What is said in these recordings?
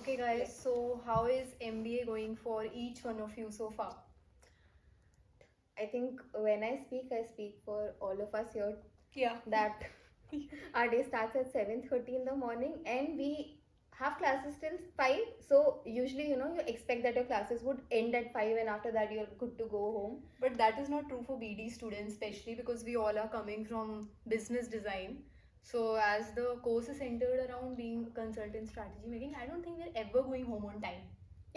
Okay, guys, so how is MBA going for each one of you so far? I think when I speak for all of us here. Yeah. That our day starts at 7:30 in the morning, and we have classes till 5. So usually, you expect that your classes would end at 5, and after that you're good to go home. But that is not true for BD students, especially because we all are coming from business design. So, as the course is centered around being consultant strategy making, I don't think we're ever going home on time.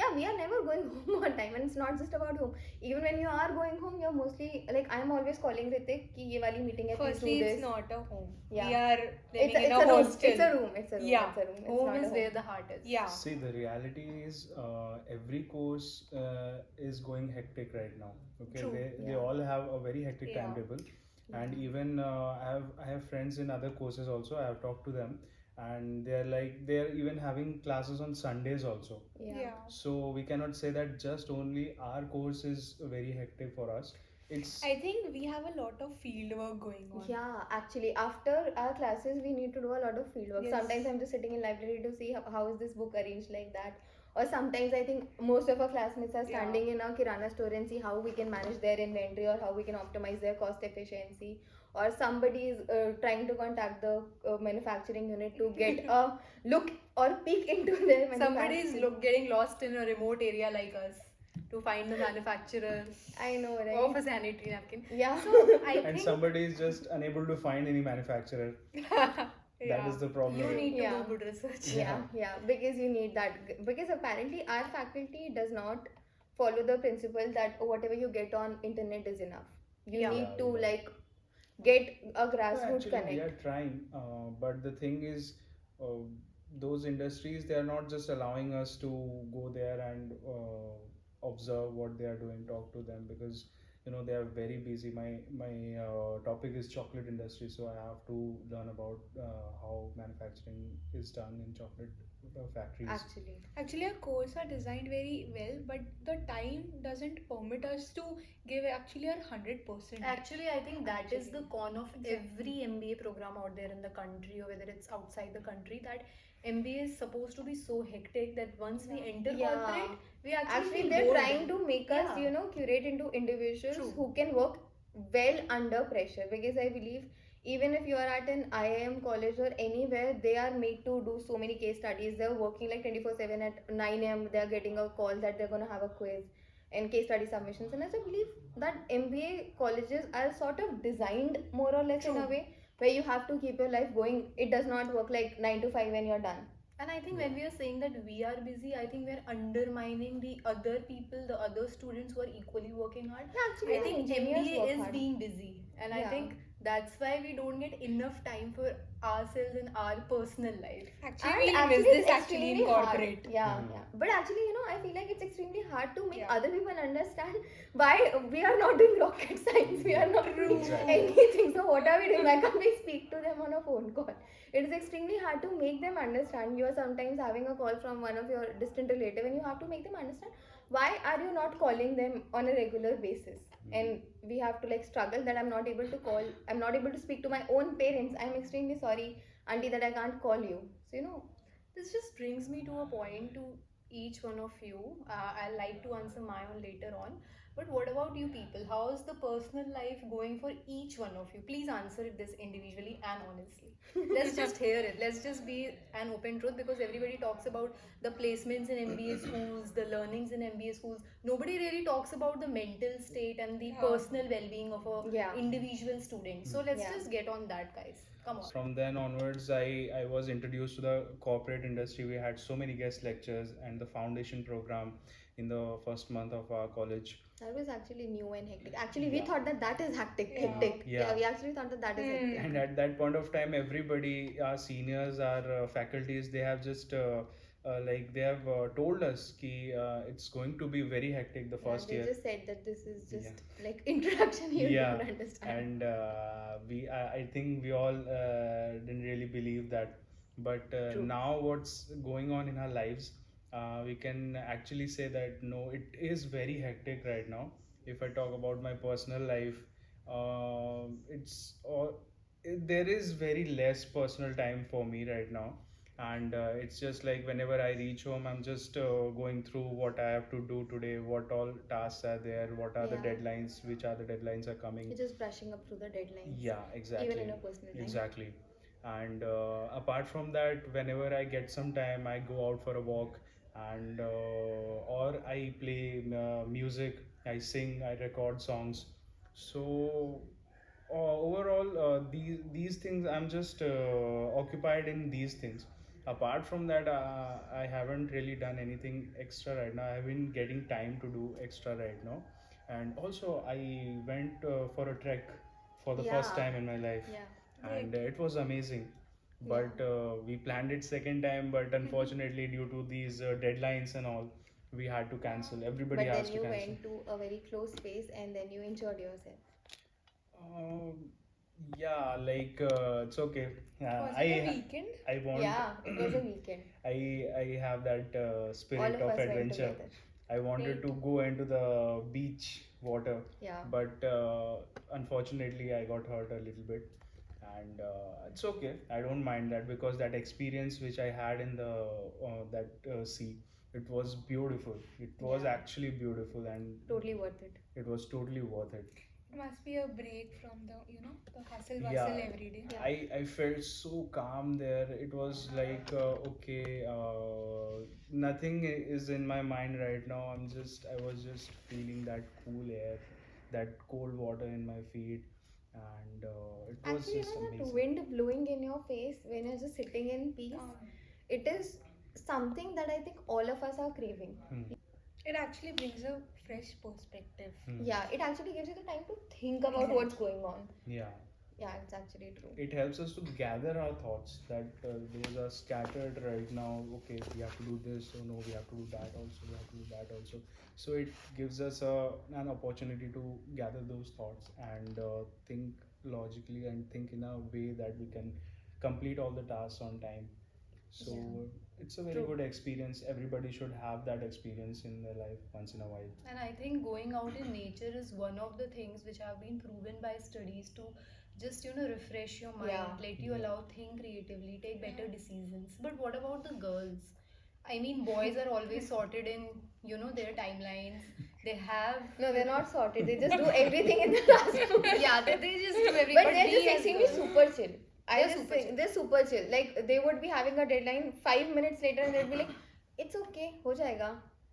Yeah, we are never going home on time, and it's not just about home. Even when you are going home, you're mostly like, I'm always calling Ritik ki ye wali meeting hai, please do Firstly, this. it's not a home. Yeah. We are living in It's a a room. hostel. It's a room. It's a room. Yeah. It's a room. It's Home not a is home. where the heart is. Yeah. See, the reality is every course is going hectic right now. Okay, True. they Yeah. all have a very hectic Yeah. timetable, and even I have friends in other courses also. I have talked to them, and they're even having classes on Sundays also. Yeah. So we cannot say that just only our course is very hectic for us. It's I think we have a lot of field work going on. Yeah, actually, after our classes, we need to do a lot of fieldwork. Yes. Sometimes I'm just sitting in library to see how is this book arranged like that. Or sometimes I think most of our classmates are standing in a kirana store and see how we can manage their inventory or how we can optimize their cost efficiency. Or somebody is trying to contact the manufacturing unit to get a look or peek into their manufacturing. Somebody is getting lost in a remote area like us to find the manufacturer I know, right? of a sanitary napkin. Yeah. So I and think somebody is just unable to find any manufacturer. That is the problem. you need to Yeah. do good research. Yeah, because you need that. Because apparently our faculty does not follow the principle that whatever you get on internet is enough. You Yeah. need to Yeah. like get a No, grassroots actually, we are connect. trying, but the thing is, uh, those industries, they are not just allowing us to go there and observe what they are doing, talk to them, because they are very busy. My topic is chocolate industry, so I have to learn about how manufacturing is done in chocolate factories. Actually, our course are designed very well, but the time doesn't permit us to give actually our 100%. Actually, I think that is the con of every MBA program out there in the country, or whether it's outside the country, that MBA is supposed to be so hectic that once we enter corporate, we actually feel they're bored. trying to make us, Yeah. curate into individuals True. who can work well under pressure. Because I believe even if you are at an IIM college or anywhere, they are made to do so many case studies. They're working like 24/7 at 9 a.m. They're getting a call that they're going to have a quiz and case study submissions. And I believe that MBA colleges are sort of designed more or less in a way where you have to keep your life going. It does not work like 9 to 5 when you're done. And I think when we are saying that we are busy, I think we are undermining the other people, the other students who are equally working hard. Actually, I think engineers MBA work is hard. being busy, and I Yeah. think that's why we don't get enough time for ourselves in our personal life. Actually, And we miss it's this actually in extremely hard. corporate. Yeah, Mhm. yeah. But actually, I feel like it's extremely hard to make Yeah. other people understand why we are not doing rocket science. We are not doing Exactly. anything. So what are we doing? Why can't we speak to them on a phone call? It is extremely hard to make them understand. You are sometimes having a call from one of your distant relative, and you have to make them understand why are you not calling them on a regular basis. And we have to like struggle that I'm not able to call. I'm not able to speak to my own parents. I'm extremely sorry, auntie, that I can't call you. So This just brings me to a point to each one of you. I'll like to answer my own later on. But what about you people? How is the personal life going for each one of you? Please answer this individually and honestly. Let's just hear it. Let's just be an open truth, because everybody talks about the placements in MBA schools, the learnings in MBA schools. Nobody really talks about the mental state and the personal well-being of a Yeah. individual student. So let's Yeah. just get on that, guys. Come on. From then onwards, I was introduced to the corporate industry. We had so many guest lectures and the foundation program in the first month of our college. That was actually new and hectic. Actually, we Yeah. thought that is hectic. Yeah. Hectic. Yeah. We actually thought that is hectic. And at that point of time, everybody, our seniors, our faculties, they have just like they have told us ki it's going to be very hectic the first They year. just said that this is just like introduction. You Yeah. don't understand. And I think we all didn't really believe that, but True. now what's going on in our lives, we can actually say that no, it is very hectic right now. If I talk about my personal life, it's all there is very less personal time for me right now. and it's just like whenever I reach home, I'm just going through what I have to do today, what all tasks are there, what are the Yeah. deadlines, which are the deadlines are coming. You're just brushing up through the deadlines. Yeah, Even exactly. in your personal time. Exactly. And apart from that, whenever I get some time, I go out for a walk, and or I play music, I sing, I record songs. So overall, these things, I'm just occupied in these things. Apart from that, I haven't really done anything extra right now. I haven't getting time to do extra right now. And also, I went for a trek for the first Yeah. time in my life, Yeah. and Great. it was amazing. Yeah. But we planned it second time, but unfortunately, due to these deadlines and all, we had to cancel. Everybody But has then to you cancel. went to a very close space and then you enjoyed yourself. Um, yeah, like it's okay. Was it a weekend? I want. Yeah, it was a weekend. I have that All spirit of of us went adventure. together. I wanted Great. to go into the beach water, Yeah. but unfortunately I got hurt a little bit, and it's okay. I don't mind that because that experience which I had in the that sea, it was beautiful. It was Yeah. actually beautiful, and Totally worth it. it was totally worth it. It must be a break from the hustle bustle Yeah, every day. Yeah. I felt so calm there. It was like okay, nothing is in my mind right now. I was just feeling that cool air, that cold water in my feet, and it was Actually, just that amazing. wind blowing in your face when you're just sitting in peace, Um, it is something that I think all of us are craving. Hmm. it actually brings a fresh perspective. Hmm. Yeah, it actually gives you the time to think about Exactly. what's going on. Yeah. Yeah, it's actually true. It helps us to gather our thoughts that those are scattered right now. Okay, we have to do this, oh no, we have to do that also, we have to do that also. So it gives us an opportunity to gather those thoughts and think logically and think in a way that we can complete all the tasks on time. So Yeah. it's a very True. good experience. Everybody should have that experience in their life once in a while. And I think going out in nature is one of the things which have been proven by studies to just refresh your mind, Yeah. let you Yeah. allow think creatively, take better decisions. But what about the girls? I mean, boys are always sorted in their timelines. They have No, they're not sorted. They just do everything in the classroom. yeah, they just do everything. But they're we just as extremely girls- super chill. I They're just super think chill. they're super chill. Like they would be having a deadline 5 minutes later, and they'd be like, "It's okay, ho jayega,"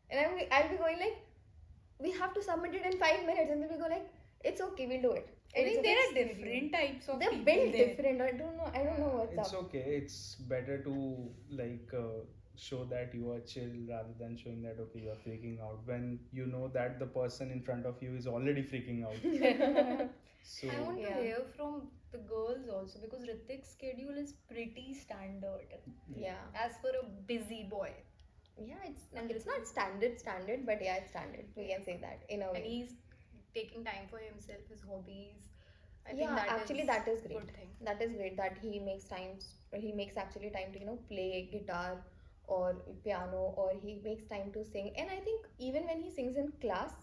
and I'll be going like, "We have to submit it in 5 minutes," and they'll be go like, "It's okay, we'll do it." I think there are It's- different types of They're people built there. different. I don't know. I don't know what's It's up. okay. It's better to like show that you are chill rather than showing that okay, you are freaking out when you know that the person in front of you is already freaking out. So I want to Yeah. hear from the girls also because Ritik's schedule is pretty standard Yeah. as for a busy boy. Yeah, And it's not standard, but yeah, it's standard. We can say that in a And way. he's taking time for himself, his hobbies. I think Yeah, that actually, is that is great. good thing. That is great that he makes actually time to play guitar or piano, or he makes time to sing. And I think even when he sings in class,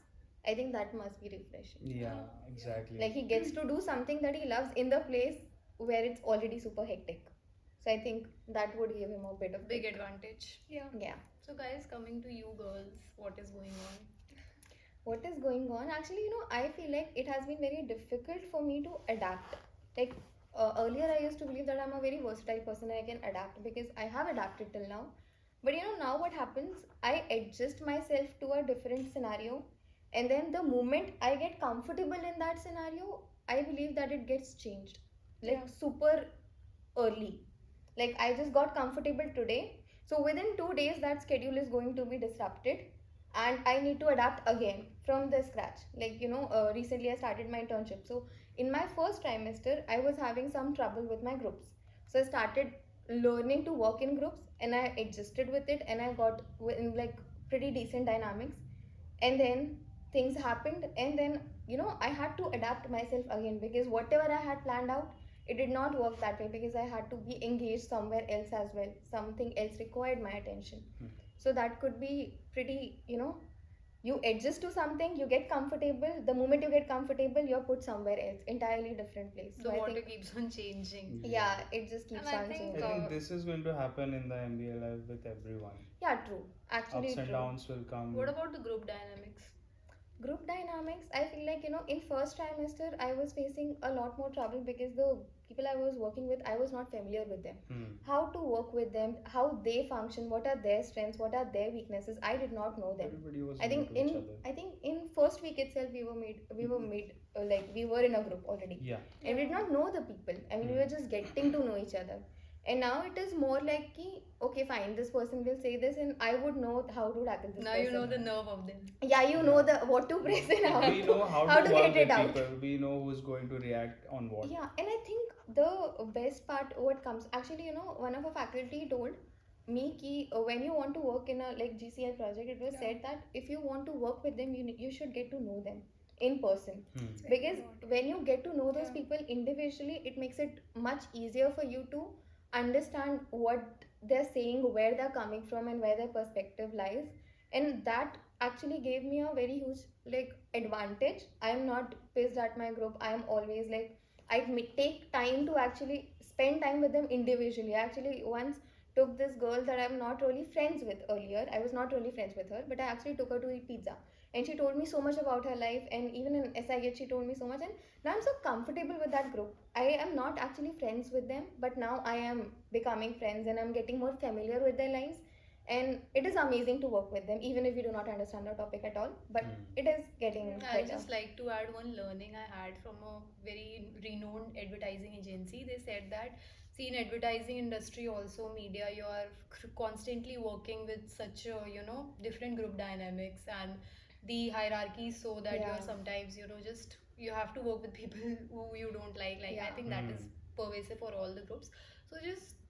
I think that must be refreshing. yeah, exactly. Like he gets to do something that he loves in the place where it's already super hectic. So I think that would give him a bit of Big kick. advantage. Yeah. Yeah. So guys, coming to you girls, what is going on? What is going on? Actually, I feel like it has been very difficult for me to adapt. Like earlier, I used to believe that I'm a very versatile person and I can adapt because I have adapted till now. But now what happens? I adjust myself to a different scenario, and then the moment I get comfortable in that scenario, I believe that it gets changed like Yeah. super early. Like I just got comfortable today, so within 2 days that schedule is going to be disrupted, and I need to adapt again from the scratch. Like recently I started my internship, so in my first trimester I was having some trouble with my groups. So I started learning to work in groups, and I adjusted with it, and I got in like pretty decent dynamics. And then things happened, and then I had to adapt myself again because whatever I had planned out, it did not work that way because I had to be engaged somewhere else as well. Something else required my attention. Hmm. So that could be pretty you adjust to something, you get comfortable. The moment you get comfortable, you're put somewhere else, entirely different place. The So I water think, keeps on changing. yeah, it just keeps And I on think I changing. think this is going to happen in the MBA life with everyone. Yeah, true. Actually, Ups and true. downs will come. what about the group dynamics? Group dynamics, I feel like, in first trimester I was facing a lot more trouble because the people I was working with, I was not familiar with them. Hmm. How to work with them, how they function, what are their strengths, what are their weaknesses, I did not know them. Everybody was I new think to in each other. I think in first week itself we were made like we were in a group already. Yeah. And we did not know the people. I mean, we were just getting to know each other. And now it is more like ki, okay, fine, this person will say this and I would know how to tackle this Now person. you know the nerve of them. Yeah, you know the what to press and how We know how how to to work get with it out. people. We know who's going to react on what. Yeah, and I think the best part what comes actually, one of our faculty told me ki when you want to work in a like GCI project, it was Yeah. said that if you want to work with them, you should get to know them in person. Hmm. It's very Because important. when you get to know those Yeah. people individually, it makes it much easier for you to understand what they're saying, where they're coming from, and where their perspective lies. And that actually gave me a very huge like advantage. I'm not pissed at my group. I'm always like, take time to actually spend time with them individually. I actually once took this girl that I'm not really friends with earlier. I was not really friends with her, but I actually took her to eat pizza. And she told me so much about her life, and even in SIH she told me so much. And now I'm so comfortable with that group. I am not actually friends with them, but now I am becoming friends and I'm getting more familiar with their lives. And it is amazing to work with them, even if you do not understand the topic at all. But it is getting I'll better. just like to add one learning I had from a very renowned advertising agency. They said that, see, in advertising industry also, media, you are constantly working with such a, different group dynamics and the hierarchy, so that Yeah. you're sometimes, just you have to work with people who you don't like. Like, I Yeah. think that is pervasive for all the groups. So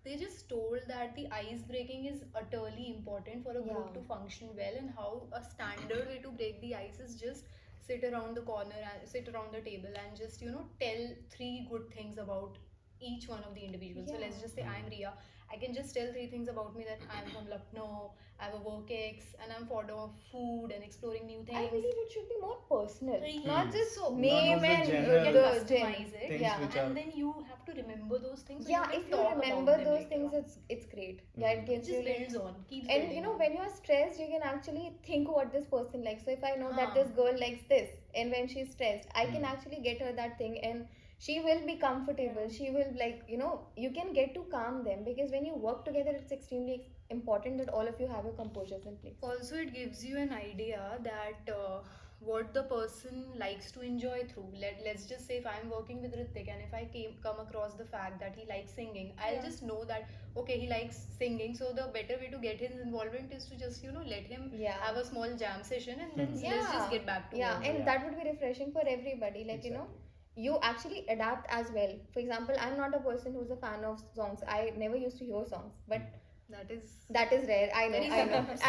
they just told that the ice breaking is utterly important for a group Yeah. to function well, and how a standard way to break the ice is just sit around the corner and sit around the table and just tell three good things about each one of the individuals. So let's Yeah. just say I'm Ria. I can just tell three things about me, that I'm from Lucknow, I have a work ex, and I'm fond of food and exploring new I things. believe it should be more personal, Hmm. not just So, name Not just the and general you can the customize it, things Yeah. which are. and then you have to remember those things, so Yeah, you can if you talk remember about them those later things, on. it's great. Yeah, it It gives you just like, builds on, keeps and building on. when you're stressed, you can actually think what this person likes. So if I know that Huh. this girl likes this, and when she's stressed, I can Hmm. actually get her that thing, and she will be comfortable. Yeah. She will like, you can get to calm them, because when you work together, it's extremely important that all of you have your composures in place. Also, it gives you an idea that what the person likes to enjoy through. Let's just say if I'm working with Ritik, and if I come across the fact that he likes singing, I'll Yeah. just know that, okay, he likes singing, so the better way to get his involvement is to just let him Yeah. have a small jam session, and then Hmm. let's just get back to Yeah, work. and Yeah. that would be refreshing for everybody. Like, Exactly. you actually adapt as well. For example, I'm not a person who's a fan of songs. I never used to hear songs, but That is that is rare. I know, very I know, sometimes.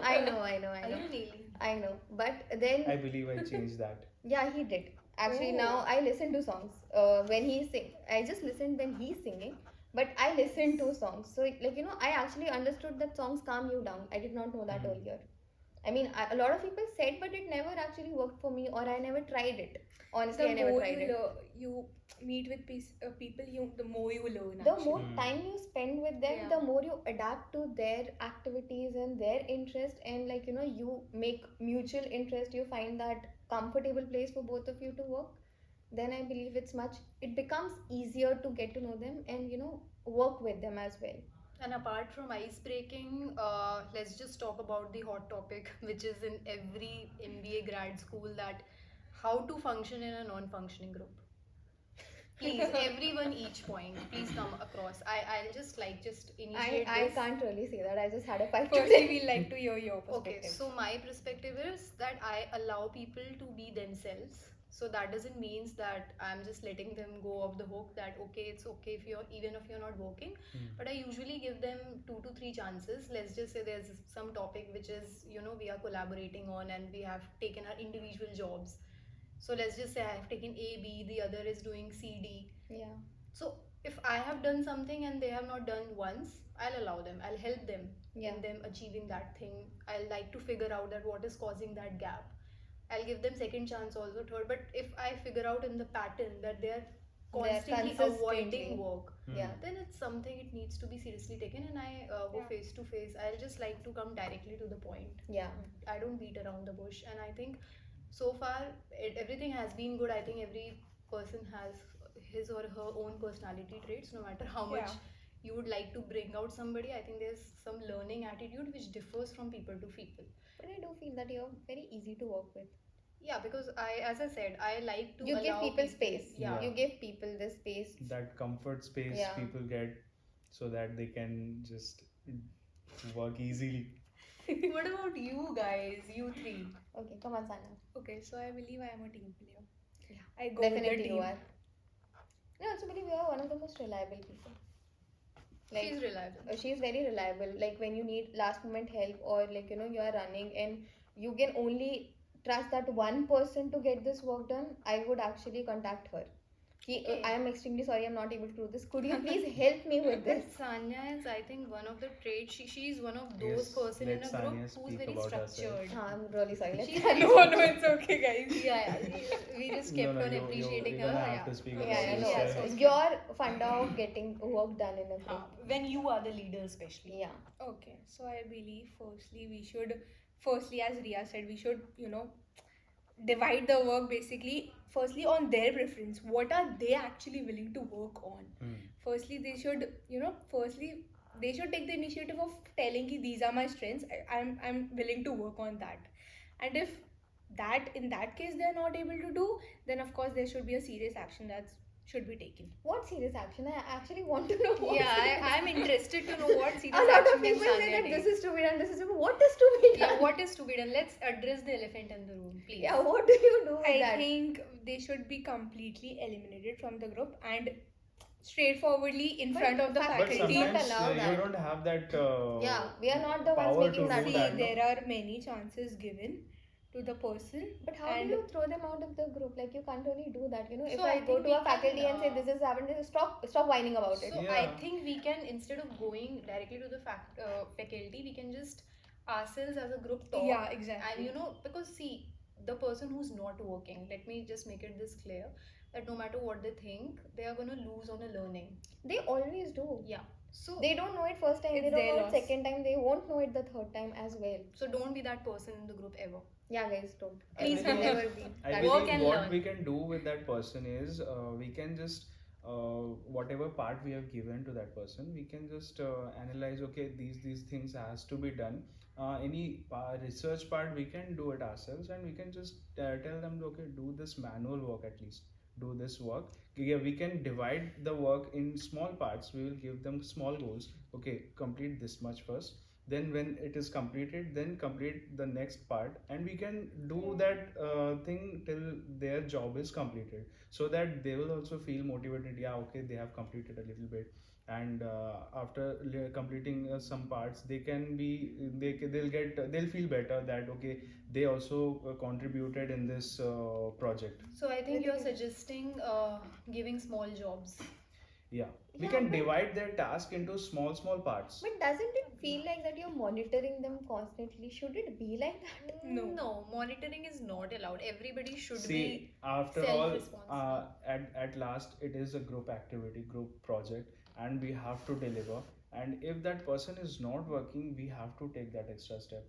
I Are know, you really? I know. But then, I believe I changed that. yeah, he did. Actually, now Oh. I listen to songs. When he sing, I just listen when he's singing. But I listen to songs. So, like, I actually understood that songs calm you down. I did not know that Hmm. earlier. I mean, a lot of people said, but it never actually worked for me, or I never tried it. Honestly, The I never more tried you it. you meet with people, the more you learn The actually. more time you spend with them, Yeah. the more you adapt to their activities and their interest, and like, you make mutual interest. You find that comfortable place for both of you to work. Then I believe it becomes easier to get to know them and work with them as well. And apart from ice breaking, let's just talk about the hot topic, which is in every MBA grad school, that how to function in a non-functioning group. Please, everyone, each point. Please come across. I'll just I initiate I this. can't really say that. I just had a fight Firstly, today. we like to hear your Okay, perspective. so my perspective is that I allow people to be themselves. So that doesn't mean that I'm just letting them go off the hook, that okay, it's okay if you're, even if you're not working. Hmm. But I usually give them 2 to 3 chances. Let's just say there's some topic which is, we are collaborating on, and we have taken our individual jobs. So let's just say I have taken A, B, the other is doing C, D. Yeah. So if I have done something and they have not done once, I'll allow them, I'll help them. Yeah. in them achieving that thing. I'll like to figure out that what is causing that gap. I'll give them second chance also, third. But if I figure out in the pattern that they are constantly avoiding work, Yeah. then it's something it needs to be seriously taken, and I go Yeah. face to face. I'll just like to come directly to the point. Yeah. I don't beat around the bush, and I think so far everything has been good. I think every person has his or her own personality traits, no matter how much Yeah. you would like to bring out somebody. I think there's some learning attitude which differs from people to people. But I do feel that you're very easy to work with. Yeah, because as I said, I like to You give allow people space. Yeah. You give people the space. That comfort space Yeah. people get so that they can just work easily. What about you guys, you three? Okay, come on, Sana. Okay, so I believe I am a team player. Yeah. I go with the Definitely team. you are. I also believe you are one of the most reliable people. Like, She's reliable. she's very reliable. Like when you need last moment help, or like you are running and you can only trust that one person to get this work done, I would actually contact her. Okay. I am extremely sorry, I'm not able to do this. Could you please help me with this? Sanya is, I think, one of the traits. She's one of those Yes, person in let a group Sanya who's speak very about herself. structured. I'm really sorry. Let's She's carry very on. No, it's okay, guys. Yeah, we just kept on appreciating you're her. gonna have Yeah. to speak Yeah, about I know. yourself. Yes. You're fond of getting work done in a group. When you are the leader, especially. Yeah. Okay, so I believe firstly, as Ria said, we should, divide the work basically, firstly, on their preference. What are they actually willing to work on? Firstly, they should, they should take the initiative of telling ki these are my strengths. I'm willing to work on that. And if in that case they're not able to do, then of course there should be a serious action that should be taken. What serious action? I actually want to know. What Yeah, serious I'm interested to know what serious A lot action of can people say Sanya that take. this is to be done, this is to be. What is to be done? Yeah, what is to be done? Let's address the elephant in the room, please. Yeah, what do you do with I that? think they should be completely eliminated from the group and straightforwardly in But front of the faculty But Faculty faculty. don't sometimes allow you that. don't have that. Yeah, we are not the ones power making to that do See, that. no? there are many chances given to the person. But how And do you throw them out of the group? Like you can't really do that. If So I I go think to we a faculty can, and say this is happened, stop whining about it. So Yeah. I think we can, instead of going directly to the faculty, we can just ourselves as a group talk. Yeah, exactly. And because see, the person who's not working, let me just make it this clear, that no matter what they think, they are gonna lose on a learning. They always do. Yeah. So They don't know it first time. It's They don't their know it loss. second time. They won't know it the third time as well. so don't be that person in the group ever. Yeah, guys, don't. Please Ever, believe- never be. I that Work believe and what learn. we can do with that person is we can just whatever part we have given to that person, we can just analyze. Okay, these things has to be done. Any research part we can do it ourselves, and we can just tell them, okay, do this manual work at least. Do this work. Yeah, we can divide the work in small parts. We will give them small goals. Okay, complete this much first, then when it is completed, then complete the next part, and we can do that thing till their job is completed, so that they will also feel motivated. Yeah, okay, they have completed a little bit, and after completing some parts, they'll feel better that okay, they also contributed in this project. So I think you're suggesting giving small jobs. Yeah, we Yeah, can but- divide their task into small parts. But doesn't it feel like that you're monitoring them constantly? Should it be like that? No. Monitoring is not allowed. Everybody should See, after all, self-responsible. at last, it is a group activity, group project, and we have to deliver. And if that person is not working, we have to take that extra step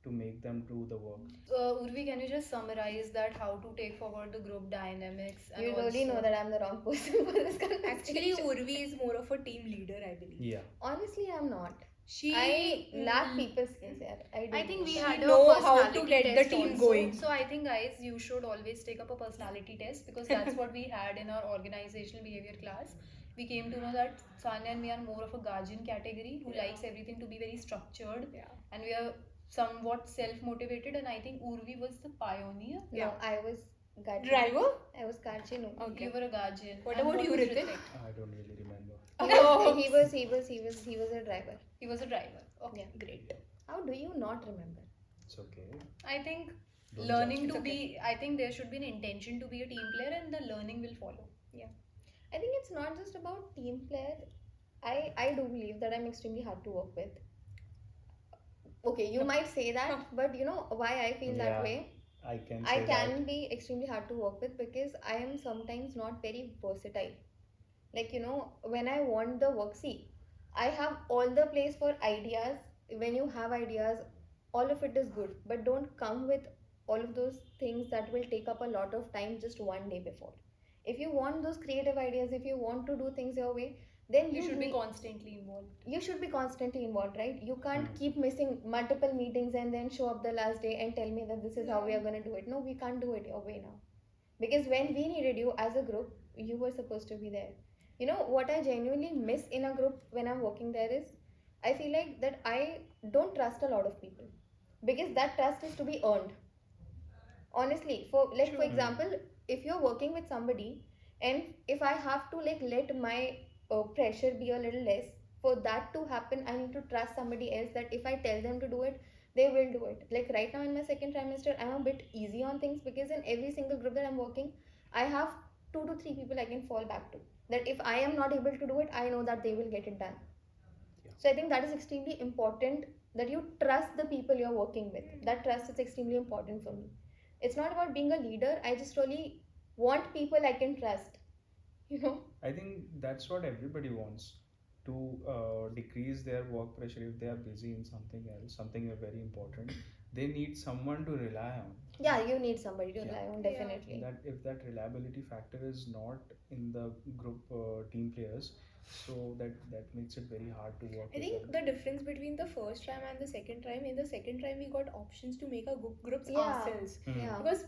to make them do the work. Urvi, can you just summarize that, how to take forward the group dynamics? And You really also- know that I'm the wrong person for this conversation. Actually, Urvi is more of a team leader, I believe. Yeah. Honestly, I'm not. She I lack people skills. Yeah, I think we She had a know how to personality get the test team also. going. So I think, guys, you should always take up a personality test, because that's what we had in our organizational behavior class. We came to know that Sanya and me are more of a guardian category who likes everything to be very structured, Yeah. and we are somewhat self-motivated. And I think Urvi was the pioneer. No, I was Gachi. Driver? I was Gachi, no. Okay. You were a guardian. What And about you, was Ritik? I don't really remember. Oh. He was a driver. He was a driver. Okay, Yeah. great. How do you not remember? It's okay. I think Don't learning judge to be, I think there should be an intention to be a team player, and the learning will follow. I think it's not just about team player. I do believe that I'm extremely hard to work with. Okay, you might say that, but you know why I feel that Yeah, way? I can I say that. can be extremely hard to work with because I am sometimes not very versatile. Like, you know, when I want the work, see, I have all the place for ideas. When you have ideas, all of it is good, but don't come with all of those things that will take up a lot of time just one day before. If you want those creative ideas, if you want to do things your way, then You should be need, constantly involved. you should be constantly involved, right? You can't Hmm. keep missing multiple meetings and then show up the last day and tell me that this is how we Yeah. are going to do it. No, we can't do it your way now, because when we needed you as a group, you were supposed to be there. You know what I genuinely miss in a group when I'm working there is, I feel like that I don't trust a lot of people, because that trust is to be earned. Honestly, for like for True. example, if you're working with somebody, and if I have to like let my pressure be a little less, for that to happen I need to trust somebody else, that if I tell them to do it, they will do it. Like right now in my second trimester, I'm a bit easy on things, because in every single group that I'm working, I have 2 to 3 people I can fall back to, that if I am not able to do it, I know that they will get it done. Yeah. So I think that is extremely important, that you trust the people you're working with. That trust is extremely important for me. It's not about being a leader. I just really want people I can trust. You know? I think that's what everybody wants, to decrease their work pressure. If they are busy in something else, something very important, they need someone to rely on. Yeah, you need somebody to Yeah. rely on, Yeah. definitely. That if that reliability factor is not in the group team players, so that makes it very hard to work I with think them. the difference between the first trim and the second trim, in the second trim we got options to make our groups Yeah. ourselves. Hmm. Yeah. Because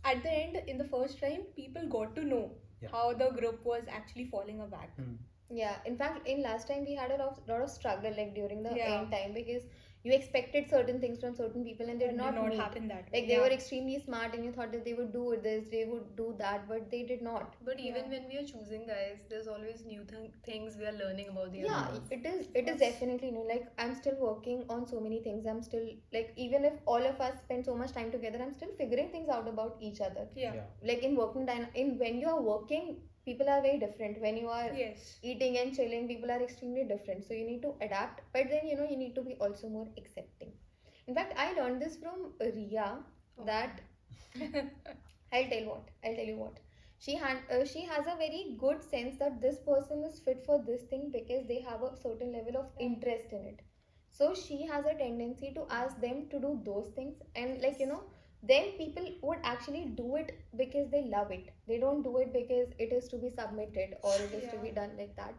at the end, in the first trim, people got to know Yeah. how the group was actually falling back. Hmm. Yeah, in fact, in last time we had lot of struggle like during the Yeah. end time, because you expected certain things from certain people and they did That not did not meet. happen that way. Like they Yeah. were extremely smart and you thought that they would do this, they would do that, but they did not. But even Yeah. when we are choosing guys, there's always new things we are learning about the Yeah, other ones. it is definitely new. Like I'm still working on so many things. I'm still like, even if all of us spend so much time together, I'm still figuring things out about each other. Yeah. Yeah. Like in working time, in when you are working, people are very different. When you are Yes. eating and chilling, people are extremely different, so you need to adapt, but then you know you need to be also more accepting. In fact, I learned this from Ria, that I'll tell you what, she has a very good sense that this person is fit for this thing because they have a certain level of interest in it. So she has a tendency to ask them to do those things, and like you know, then people would actually do it because they love it. They don't do it because it is to be submitted or it is to be Yeah. done like that.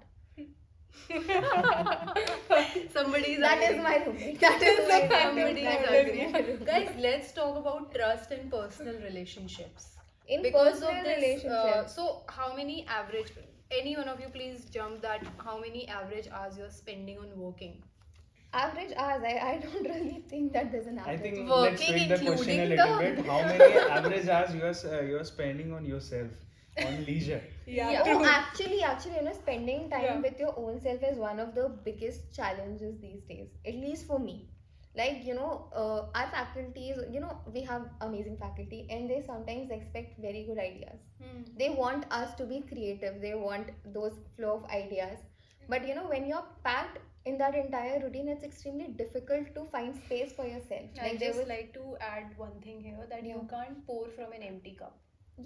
Somebody's That is agreeing. my roommate. That is the my fact roommate. of That matter. is my roommate. Guys, let's talk about trust and personal relationships. In Because personal of this, relationships, so how many average, any one of you please jump that, how many average hours you're spending on working? average hours, I don't really think that there's an I average. think Working let's tweak the question a including little the- bit. How many average hours you are spending on yourself, on leisure? Yeah. Yeah. Oh, True. actually, you know, spending time Yeah. with your own self is one of the biggest challenges these days, at least for me. Like, you know, our faculties, you know, we have amazing faculty and they sometimes expect very good ideas. They want us to be creative, they want those flow of ideas. But, you know, when you're packed in that entire routine, it's extremely difficult to find space for yourself. I Like, there just was, like to add one thing here, that Yeah. you can't pour from an empty cup.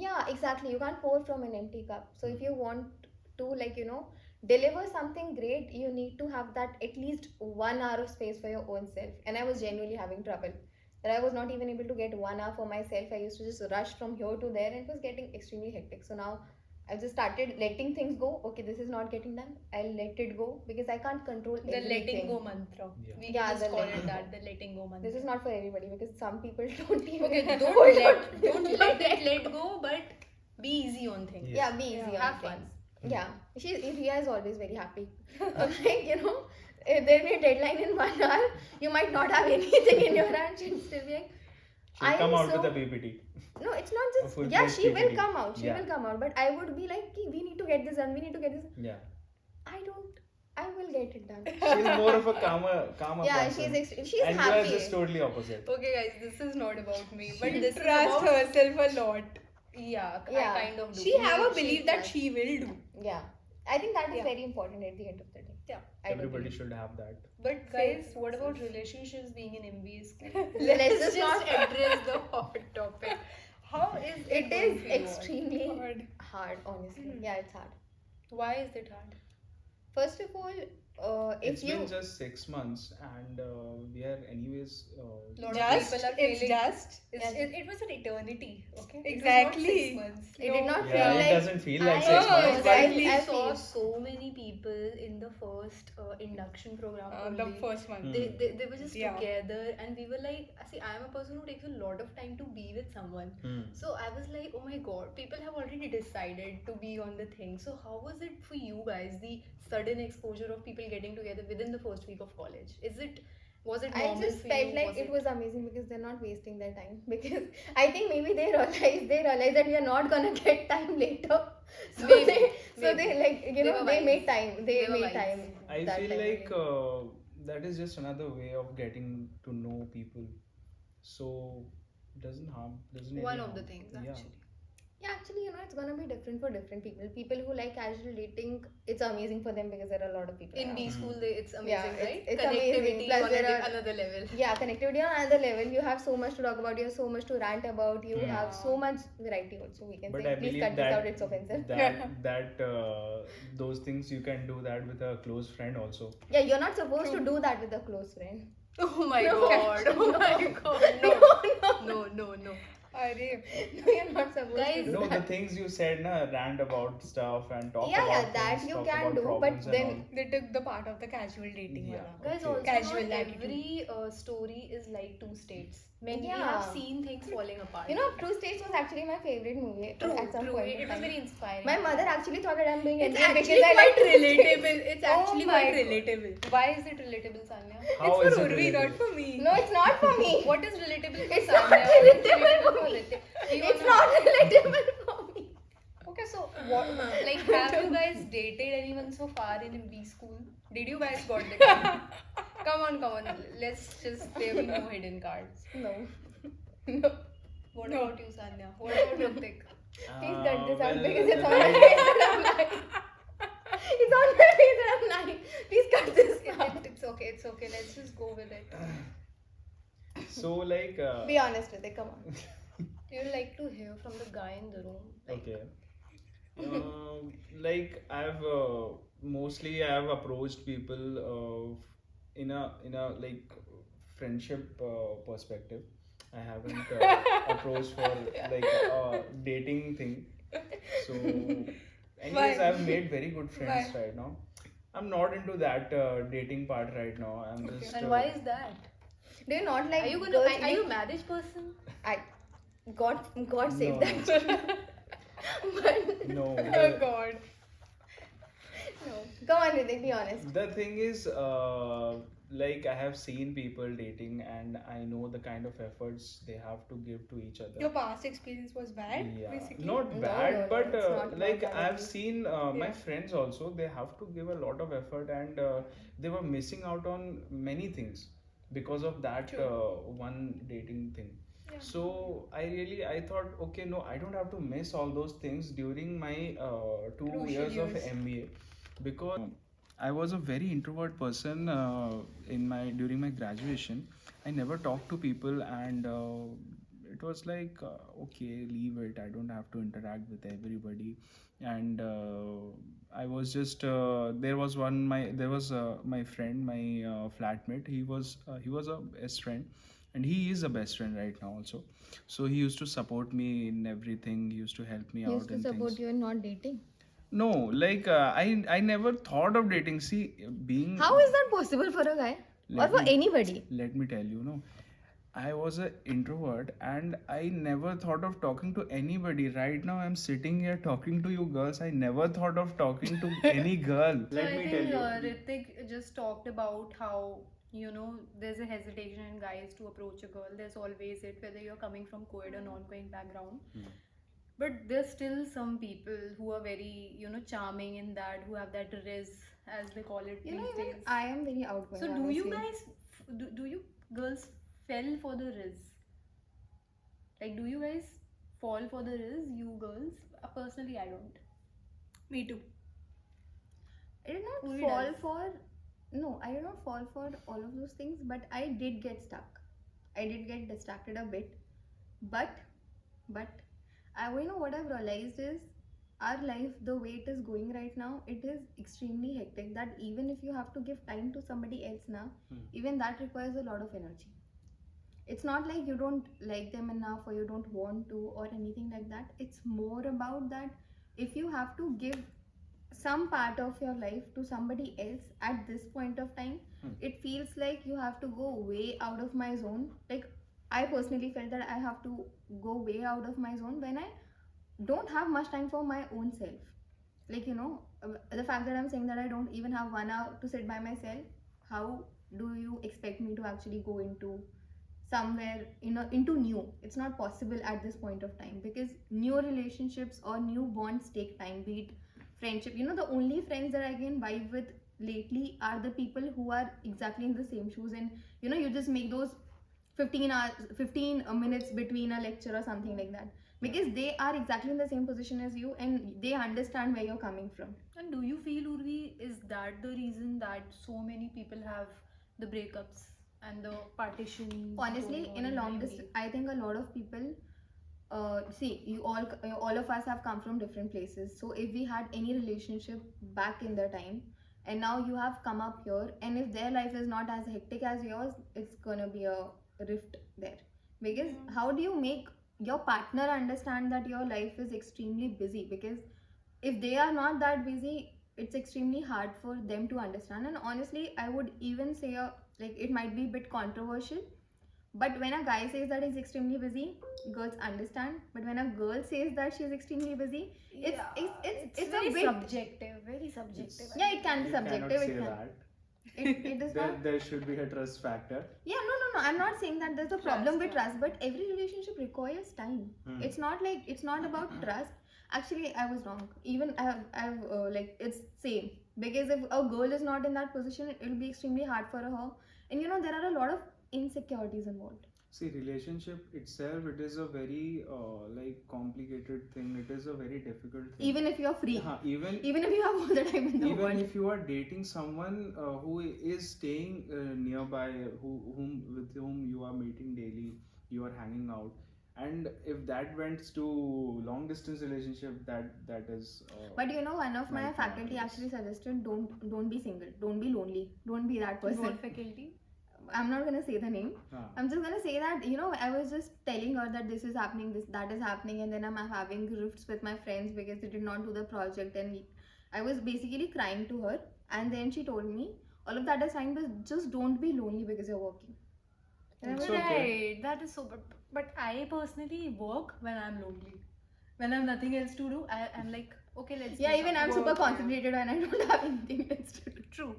yeah, exactly, you can't pour from an empty cup. So if you want to, like, you know, deliver something great, you need to have that at least 1 hour of space for your own self. And I was genuinely having trouble, that I was not even able to get 1 hour for myself. I used to just rush from here to there and it was getting extremely hectic. So now I've just started letting things go. Okay, this is not getting done, I'll let it go, because I can't control The everything. letting go mantra. Yeah. We Yeah, can just the call letting it that, go. the letting go mantra. This is not for everybody, because some people don't even Okay, hold don't on. let it let go, but be easy on things. Yeah, be easy Yeah. on Have fun. things. Yeah, Ria is always very happy. Like, you know, if there'll be a deadline in 1 hour, you might not have anything in your hand. She'll still be like, She'll I come am out so- with a PPT. no, it's not A just. full Yeah, page she will PPT. come out. She Yeah. will come out. But I would be like, "Ki, we need to get this done. We need to get this. Yeah. I don't. I will get it done. She's more of a calmer Yeah, person. she's and happy. you are just totally opposite. Okay, guys, this is not about me, but She this is trusts about. herself a lot. Yeah, Yeah. I kind of do. She have a She belief that trusts. she will do. Yeah, I think that is Yeah. very important at the end of the day. Yeah. I do Everybody believe. should have that. But guys, what about relationships being in MBA school? Let's just just not- address the hot topic. How is it It going is for you all? extremely Hard. hard, honestly. Mhm. Yeah, it's hard. Why is it hard? First of all, if It's you been just 6 months, and we are anyways. Lot of Just, people are it's feeling just. it was an eternity. Okay, Exactly. It was not 6 months. it did not Yeah, feel it like doesn't feel like I 6 months, but exactly. I I saw feel- so many people in the first induction program The only. first one. They were just Yeah. together, and we were like, see, I am a person who takes a lot of time to be with someone. Hmm. So I was like, oh my god, people have already decided to be on the thing. So how was it for you guys? The sudden exposure of people getting together within the first week of college. Was it I normal just for felt you? like it was amazing because they're not wasting their time. Because I think maybe they realize that we are not gonna get time later. So Maybe, they maybe. like They were they wise. made time. They They were made wise. time. I that feel time like only. that is just another way of getting to know people. So doesn't harm. Doesn't really One of the harm. things Yeah. actually. Yeah, actually, it's gonna be different for different people. People who like casual dating, it's amazing for them because there are a lot of people. In around. B Hmm. school, it's amazing, Yeah, right? it's amazing. Connectivity Plus on there are- another level. Yeah, connectivity on another level. You have so much to talk about. You have so much to rant about. You Hmm. have so much variety also. We can But say. I Please believe cut that this out. It's offensive. those things you can do that with a close friend also. Yeah, you're not supposed to do that with a close friend. Oh my No. god! Oh my god! No! No! Arey. No, you're not supposed Guys, to do No, the that. things you said, na, rant about stuff and talk Yeah, about yeah, that things, you talk can about do, but problems and then- all. They took the part of the casual dating. Yeah. wala. Guys, Okay. also Casual not attitude. every story is like Two States. We Yeah. have seen things falling apart. Two States was actually my favorite movie true, at some true. point. It in was time. very inspiring. My mother actually thought that I'm doing It's MBA actually because I like quite Two States. relatable. It's Oh actually my quite God. relatable. Why is it relatable, Sanya? How it's is for it Urvi, not relatable? for me. No, it's not for me. What is relatable for It's not Sanya? relatable for me. Do you It's wanna- not relatable for me. Okay, so what? Like, have you guys dated anyone so far in B school? Did you guys got the time? Come on. Let's just there be no hidden cards. No. No. What No. about you, Sanya? What about Ritik? Please cut this out Well, because it's the on my thing- face that I'm lying. It's on my face that I'm lying. Please cut this out. It's okay. Let's just go with it. So like. Be honest with it. Come on. You'd like to hear from the guy in the room. Like, Okay. Like I've mostly I've approached people in a like friendship perspective. I haven't approached for like a dating thing. So, anyways, Why? I've made very good friends Why? right now. I'm not into that dating part right now. I'm Okay. just. And why is that? Do you not like Are you girls are you a marriage person? God save No. that. But No. Oh God. no. Come on, Ritik, be honest. The thing is, like I have seen people dating, and I know the kind of efforts they have to give to each other. Your past experience was bad, Yeah, basically. not No, bad, no, no, but it's not about like that I've at least. seen my Yeah. friends also. They have to give a lot of effort, and they were missing out on many things because of that True. one dating thing. Yeah. So I thought, okay, no, I don't have to miss all those things during my 2 Crucial years of years. MBA, because I was a very introvert person in my during my graduation. I never talked to people, and it was like okay, leave it. I don't have to interact with everybody, and I was just there was my friend, my flatmate. He was a best friend, and he is a best friend right now also. So he used to support me in everything. He used to help me He out used to in support things. you in not dating. No, like I never thought of dating. See, being How is that possible for a guy? Or Let for me- anybody? let me tell you, no, I was an introvert, and I never thought of talking to anybody. Right now, I'm sitting here talking to you girls. I never thought of talking to any girl. So Let I me think tell you. Ritik just talked about how there's a hesitation in guys to approach a girl. There's always it, whether you're coming from co-ed or non-co-ed background. Hmm. But there's still some people who are very charming in that, who have that riz, as they call it these Even days. I am very outgoing. So do you honestly. guys do you girls fell for the riz? Like, do you guys fall for the riz, you girls? Personally, I don't. Me too. I did not Who fall does? for No, I did not fall for all of those things, but I did get stuck. I did get distracted a bit. But, but, you know what I've realized is our life, the way it is going right now, it is extremely hectic. That even if you have to give time to somebody else now, even that requires a lot of energy. It's not like you don't like them enough or you don't want to or anything like that. It's more about that if you have to give some part of your life to somebody else at this point of time, it feels like you have to go way out of my zone. Like, I personally felt that I have to go way out of my zone when I don't have much time for my own self. Like, the fact that I'm saying that I don't even have 1 hour to sit by myself, how do you expect me to actually go into somewhere, into new? It's not possible at this point of time, because new relationships or new bonds take time, be it friendship. The only friends that I can vibe with lately are the people who are exactly in the same shoes, and you just make those 15 hours 15 minutes between a lecture or something like that, because they are exactly in the same position as you and they understand where you're coming from. And do you feel, Urvi, is that the reason that so many people have the breakups and the partitions? Honestly, going on in a the long MBA? distance, I think a lot of people, see, you all of us have come from different places. So if we had any relationship back in the time, and now you have come up here, and if their life is not as hectic as yours, it's gonna be a rift there. Because how do you make your partner understand that your life is extremely busy? Because if they are not that busy, it's extremely hard for them to understand. And honestly, I would even say, like, it might be a bit controversial, but when a guy says that he's extremely busy, girls understand. But when a girl says that she's extremely busy, it's very a bit subjective, very subjective. yeah, it can be You cannot subjective. say It can. that. It is not. There should be a trust factor. Yeah, no. I'm not saying that there's a problem with trust, but every relationship requires time. It's not like it's not about trust. Actually, I was wrong. Even I've like it's same, because if a girl is not in that position, it will be extremely hard for her. And there are a lot of insecurities involved. See, relationship itself, it is a very like complicated thing. It is a very difficult thing. Even if you're free, even if you have all the time in the even world. if you are dating someone who is staying nearby, with whom you are meeting daily, you are hanging out, and if that went to long distance relationship, that is. But one of my nightmare, faculty yes. actually suggested, don't be single, don't be lonely, don't be that person. What faculty? I'm not gonna say the name. Ah. I'm just gonna say that I was just telling her that this is happening, that is happening, and then I'm having rifts with my friends because they did not do the project, and I was basically crying to her, and then she told me all of that is fine, but just don't be lonely because you're working. And I It's was okay. Right, that is so. But I personally work when I'm lonely. When I have nothing else to do, I'm like, okay, let's. yeah, do even some I'm super work. concentrated when I don't have anything else to do. True.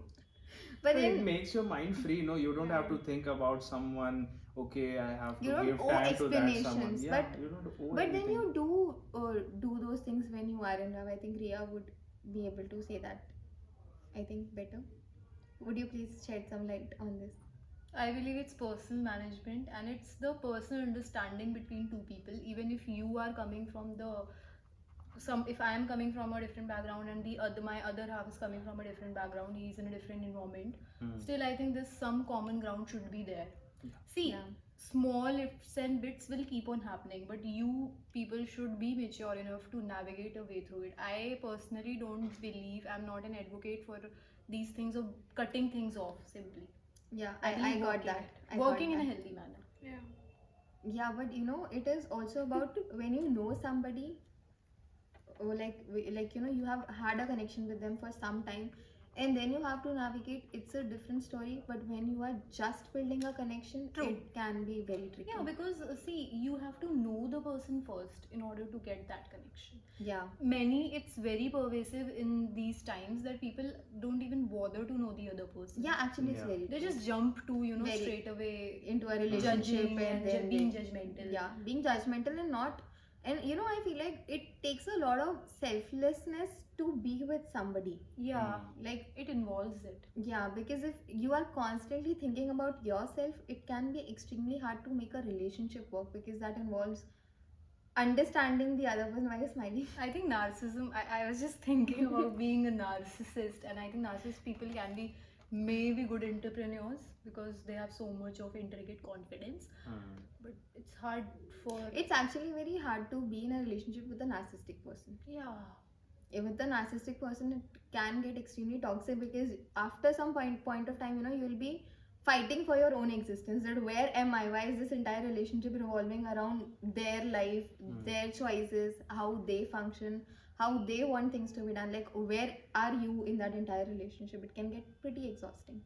But So it then makes your mind free. No, you don't have to think about someone. Okay, I have to you don't give owe time to that someone. explanations, Yeah, but you don't owe But then anything. you do those things when you are in love. I think Ria would be able to say that, I think, better. Would you please shed some light on this? I believe it's personal management and it's the personal understanding between two people. Even if you are coming from if I am coming from a different background and my other half is coming from a different background, he's in a different environment. Still, I think there's some common ground should be there. See, Yeah. small ifs and bits will keep on happening, but you people should be mature enough to navigate a way through it. I personally don't believe, I'm not an advocate for these things of cutting things off simply. Yeah, I I believe got working that. it. I got Working in a that. healthy manner. Yeah. Yeah, but it is also about when you know somebody, or you have had a connection with them for some time, and then you have to navigate. It's a different story. But when you are just building a connection, True. it can be very tricky. Yeah, because see, you have to know the person first in order to get that connection. Yeah. It's very pervasive in these times that people don't even bother to know the other person. Yeah, actually, it's Yeah. very They true. just jump to, Very- straight away into a relationship judging and then being judgmental. Yeah, being judgmental and not. And I feel like it takes a lot of selflessness to be with somebody. Yeah, Like, it involves it. yeah, because if you are constantly thinking about yourself, it can be extremely hard to make a relationship work, because that involves understanding the other person. Why are you smiling? I think narcissism, I was just thinking about being a narcissist, and I think narcissist people can be may be good entrepreneurs because they have so much of intricate confidence, but it's hard for. It's actually very hard to be in a relationship with a narcissistic person. Yeah. With a narcissistic person, it can get extremely toxic because after some point of time, you know, you'll be fighting for your own existence. That where am I? Why is this entire relationship revolving around their life, their choices, how they function, how they want things to be done? Like, where are you in that entire relationship? It can get pretty exhausting.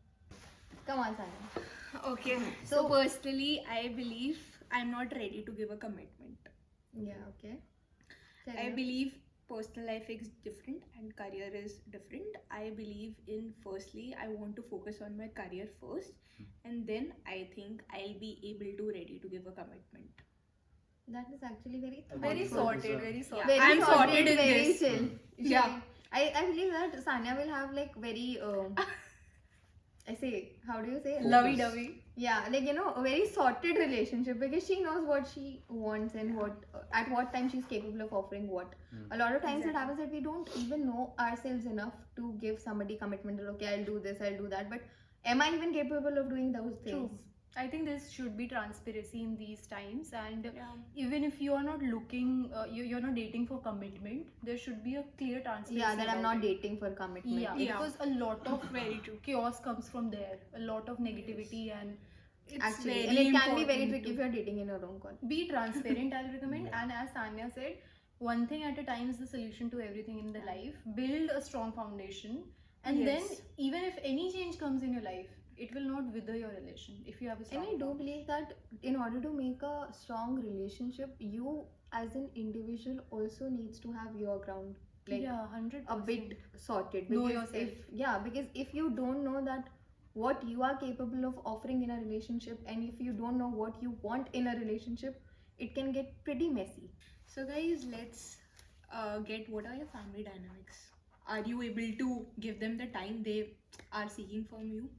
Come on, Sanya. Okay, so personally, I believe I'm not ready to give a commitment. Yeah, okay. Tell I me. believe personal life is different and career is different. I believe in firstly, I want to focus on my career first, and then I think I'll be able to ready to give a commitment. That is actually very Very thoughtful. sorted, very sorted. Very I'm sorted in very this. chill. Yeah. I believe that Sanya will have like very I say, how do you say? Lovey-dovey. Yeah, like, you know, a very sorted relationship because she knows what she wants and what at what time she's capable of offering what. A lot of times it happens that we don't even know ourselves enough to give somebody commitment that okay, I'll do this, I'll do that, but am I even capable of doing those things? True. I think there should be transparency in these times, and Yeah. even if you are not looking, you're not dating for commitment, there should be a clear transparency. Yeah, that I'm about not it. dating for commitment. Yeah, Yeah. because a lot of Very true. chaos comes from there, a lot of negativity, and it's Actually, very and it can be very important tricky to if you're dating in your own call. be transparent. I'll recommend, Yeah. and as Sanya said, one thing at a time is the solution to everything in the life. Build a strong foundation, and then Yes. even if any change comes in your life, it will not wither your relation if you have a strong And I do foundation. believe that in order to make a strong relationship, you as an individual also needs to have your ground like Yeah, 100%. a bit sorted. Know Because yourself. because if you don't know that what you are capable of offering in a relationship, and if you don't know what you want in a relationship, it can get pretty messy. So guys, let's get what are your family dynamics? Are you able to give them the time they are seeking from you?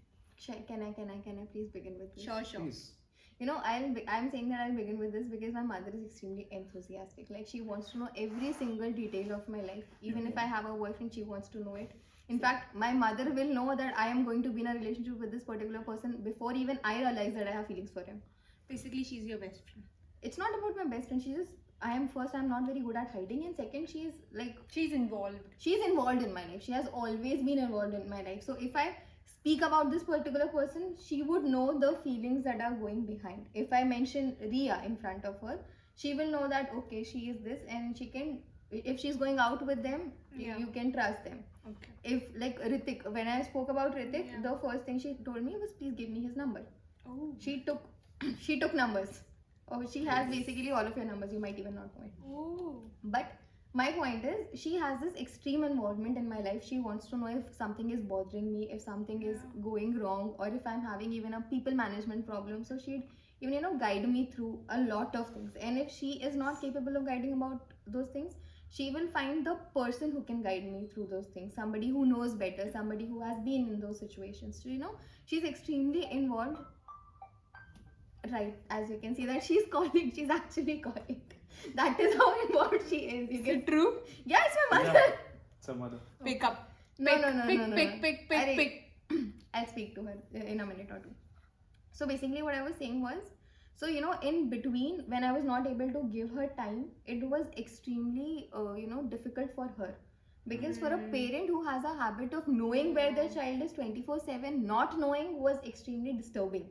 Can I please begin with this? Sure. Please. You know, I'm saying that I'll begin with this because my mother is extremely enthusiastic. Like, she wants to know every single detail of my life. Even if I have a boyfriend, she wants to know it. In fact, my mother will know that I am going to be in a relationship with this particular person before even I realize that I have feelings for him. Basically, she's your best friend. It's not about my best friend. I'm not very good at hiding, and second, she's involved in my life. She has always been involved in my life. So if I speak about this particular person, she would know the feelings that are going behind. If I mention Ria in front of her, she will know that okay, she is this, and she can, if she's going out with them, Yeah. you can trust them. Okay. If like Ritik, when I spoke about Ritik, Yeah. the first thing she told me was please give me his number. Oh. She took numbers. Oh, she has basically all of your numbers. You might even not know it. Oh. But my point is, she has this extreme involvement in my life. She wants to know if something is bothering me, if something is going wrong, or if I'm having even a people management problem. So she'd even guide me through a lot of things. And if she is not capable of guiding about those things, she will find the person who can guide me through those things. Somebody who knows better, somebody who has been in those situations. So, she's extremely involved. Right, as you can see that she's calling. She's actually calling. That is how involved she is. You Is can it true? Yeah, it's my mother. Yeah. Some other. Pick up. No, Pick. I'll speak to her in a minute or two. So basically, what I was saying was, so in between, when I was not able to give her time, it was extremely difficult for her. Because for a parent who has a habit of knowing where their child is 24/7, not knowing was extremely disturbing.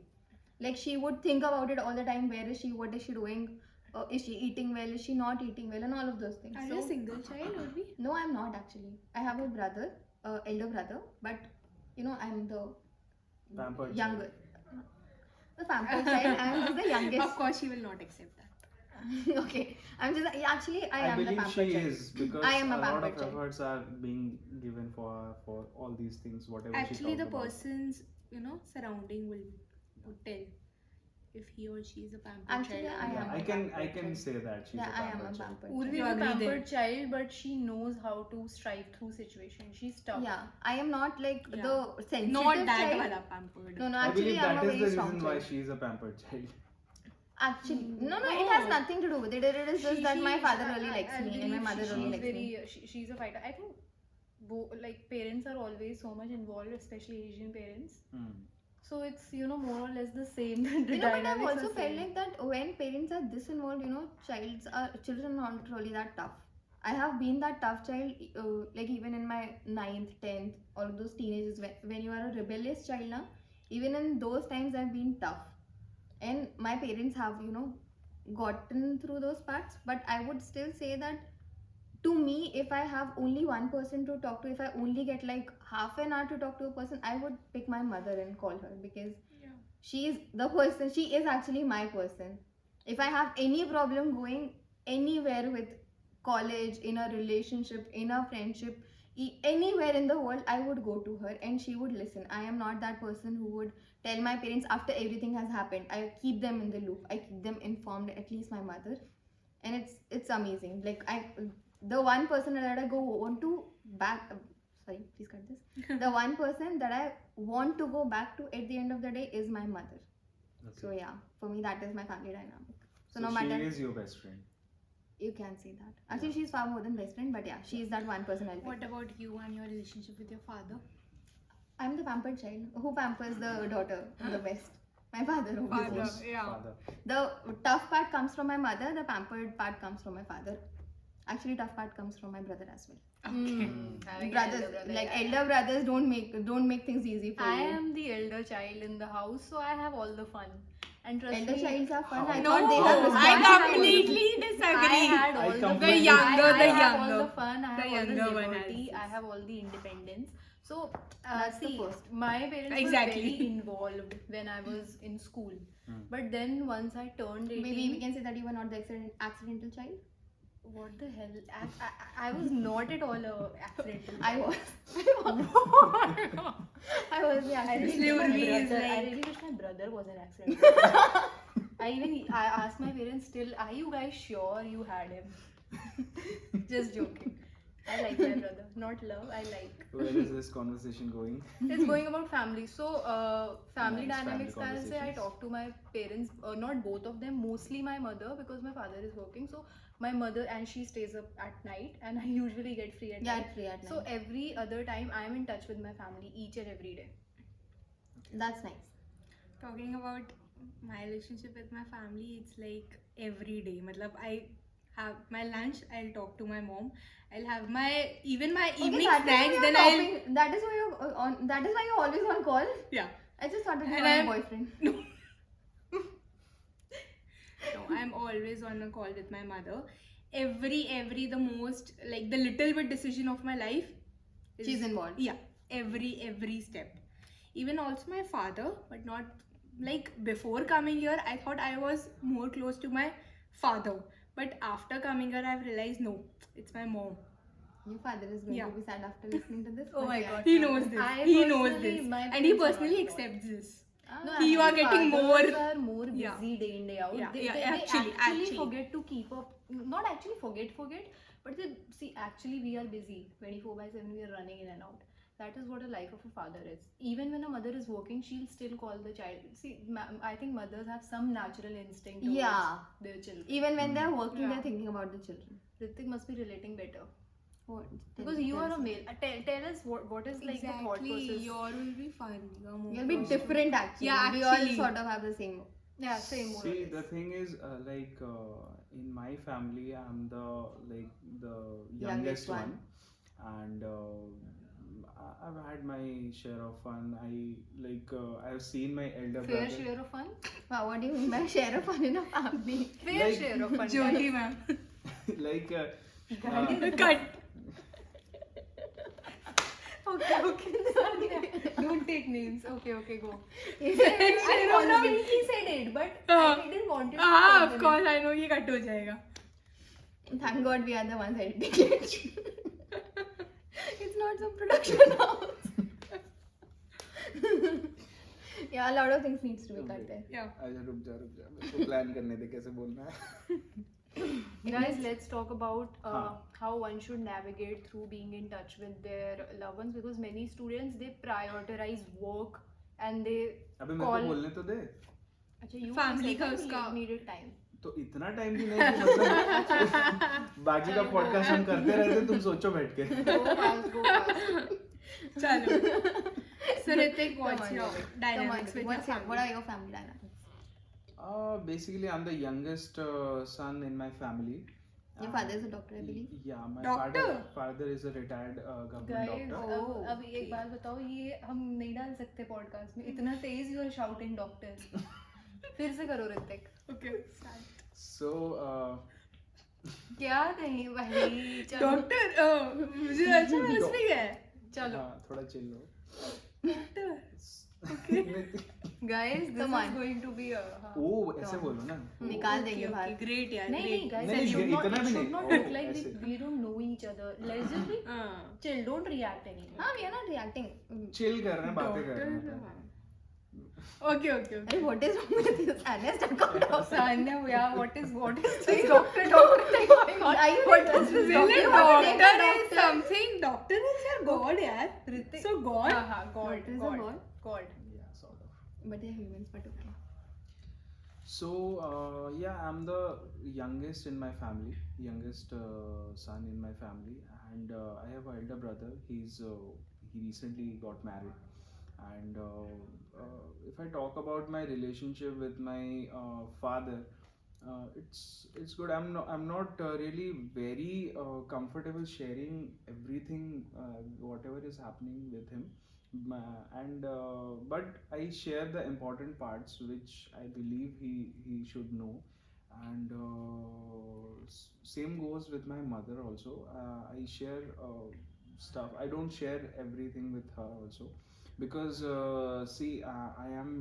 Like, she would think about it all the time. Where is she? What is she doing? Is she eating well? Is she not eating well? And all of those things. Are you a single child, Urvi? No, I'm not actually. I have a brother, elder brother, but I'm the Pampered younger. The pampered child. I'm just the youngest. Of course, she will not accept that. Okay, I'm just actually I am the believe pampered she child. is because I am a a lot pampered of child. efforts are being given for all these things, whatever she Actually, the talked about. person's surrounding will tell if he or she is a pampered Actually, child. I or am not. a I can pampered child. say that she's Yeah, a I am a pampered child. pampered Urvi You is a agree then? pampered child, but she knows how to strive through situations. She's tough. Yeah, I am not like Yeah. the sensitive Not that child. wala pampered. No, I actually, believe I'm that a is the very strong reason why child. she is a pampered child. Actually, no, it has nothing to do with it. It is just that my father really likes I me and my believe mother really likes me. she's a fighter. I think like parents are always so much involved, especially Asian parents. Hmm. So it's more or less the same. The But I've dynamics also are felt same. like that when parents are this involved, children are not really that tough. I have been that tough child, like even in my ninth, 10th, all of those teenagers, when you are a rebellious child now, even in those times I've been tough. And my parents have, gotten through those parts, but I would still say that to me, if I have only one person to talk to, if I only get like half an hour to talk to a person, I would pick my mother and call her, because Yeah. she is the person, she is actually my person. If I have any problem going anywhere with college, in a relationship, in a friendship, anywhere in the world, I would go to her and she would listen. I am not that person who would tell my parents after everything has happened. I keep them in the loop, I keep them informed, at least my mother. And it's amazing. Like, the one person that I go want to back sorry, please cut this. The one person that I want to go back to at the end of the day is my mother. Okay. So yeah, for me that is my family dynamic. So So no she matter, is your best friend. you can say that. Actually, she's far more than best friend, but yeah, she is that one person I'll What pick. about you and your relationship with your father? I'm the pampered child. Who pampers the daughter the best? My father, Of obviously. course, yeah. father. The tough part comes from my mother, the pampered part comes from my father. Actually, tough part comes from my brother as well. Okay. Having an Brothers, elder brother, like yeah, yeah. elder brothers don't make things easy for I you. am the elder child in the house, so I have all the fun. And trust Elder me, childs are fun. I No, thought they have I responsibility. completely I disagree. had I all the completely fun. younger, I the have all younger. the fun. I The have all the younger one has liberty. I this. have all the independence. So, That's the see, first. my parents Exactly. were very involved when I was in school. Hmm. But then once I turned 18, Maybe we can say that you were not the accidental child. what the hell? I was not at all a accidental. I was. What? I was the I really, accidental wish my Slowly is brother, I like- really wish my brother was an accidental. I asked my parents still, are you guys sure you had him? Just joking. I like my brother. Not love, I like. Where is this conversation going? It's going about family. So, family Nice family dynamics, I'll say I conversations. talk to my parents, not both of them, mostly my mother because my father is working. So, my mother, and she stays up at night, and I usually get free at Yeah, night. free at So, night. every other time, I am in touch with my family each and every day. That's nice. Talking about my relationship with my family, it's like every day. Matlab, I have my lunch, I'll talk to my mom. I'll have my evening that snacks, is why then you're I'll talking, that is why you're on. That is why you're always on call. yeah. I just thought that you And were I'm- my boyfriend. No, I'm always on a call with my mother. Every the most, like, the little bit decision of my life is, She's involved. Yeah, every step. Even also my father, but not like before coming here. I thought I was more close to my father, but after coming here, I've realized no, it's my mom. Your father is going Yeah. to be sad after listening to this. Oh but my yeah. God. He knows this. I He knows personally- this, my and he parents are not personally involved. accepts this. No, You are actually, getting Fathers more. are more busy Yeah. day in day out. Yeah, They, yeah, they actually. actually forget to keep up. Not actually forget, but they see. Actually, we are busy 24/7. We are running in and out. That is what a life of a father is. Even when a mother is working, she'll still call the child. See, I think mothers have some natural instinct towards Yeah. their children. Even when they're working, Yeah. they're thinking about the children. Ritik must be relating better What? because you are a male. Tell us what is like the thought process. Your will be fun. You're more You'll be close. different actually. Yeah, We all actually. sort of have the same. Yeah, same more or See, less. the thing is, in my family, I'm the youngest one, and I've had my share of fun. I've seen my elder Fair brother. share of fun. Wow, what do you mean by share of fun in a family? Fair Like- share of fun. Jyoti ma'am. like Cut. Okay. Sorry. Don't take names. Okay, go. I Share of followed fun. it. He said it, but Uh, I didn't want it. to हाँ, take of the course, I know ये cut हो जाएगा. Thank God we are the ones editing it. It's not some production house. Yeah, a lot of things needs to be cut there. Yeah. अच्छा रुक जा मेरे को plan करने दे कैसे बोलना है. name. Guys, let's talk about हाँ. how one should navigate through being in touch with their loved ones because many students they prioritize work and they अबे मेरे को call. बोलने तो दे. अच्छा, you Family said that का उसका- you needed time. तो इतना टाइम भी नहीं कि मतलब बाकी का पॉडकास्ट हम करते रहते, तुम सोचो बैठ के. Go fast, go fast. Chalo. So Ritik, Come what's on, your Ritik. Come on, dynamics with Ritik. your What family? are your family dynamics? Basically, I'm the youngest son in my family. Your father is a doctor, I believe. Yeah, my Doctor? father is a retired government guys doctor. अब एक बात बताओ, ये हम नहीं डाल सकते podcast में, इतना तेज यू आर शाउटिंग डॉक्टर. फिर से करो ऋतिक. Okay. So, क्या नहीं भाई, चलो. Doctor, मुझे अच्छा लगा इसमें क्या है? चलो. हाँ, थोड़ा chill लो. Doctor. Guys this Come is on. Going to be ओ ऐसे बोलो ना. निकाल देंगे Okay, बाहर. great यार. नहीं great. नहीं गाइस, नहीं, it should not, इतना it भी should नहीं. not Oh, look like ऐसे. we don't know each other. Let's just be chill, don't react anymore. हाँ, we are not reacting. Chill कर रहे हैं, बातें कर रहे Doctor, हैं. Okay. Hey, what is wrong with you? Sanya, stuck on top. Sanya, yeah, what is this doctor thing going on? Are you What like is this? really Doctor, doctor is something. Doctor is your god यार. Hrithik. So god. हाँ, God, What is a God, God? God. Yeah, sort of. But they're humans, but okay. So yeah, I'm the youngest in my family, youngest son in my family, and I have an elder brother. He recently got married, and if I talk about my relationship with my father, it's good. I'm not really very comfortable sharing everything whatever is happening with him. And but I share the important parts which I believe he should know. And same goes with my mother also. I share stuff. I don't share everything with her also, because see, I am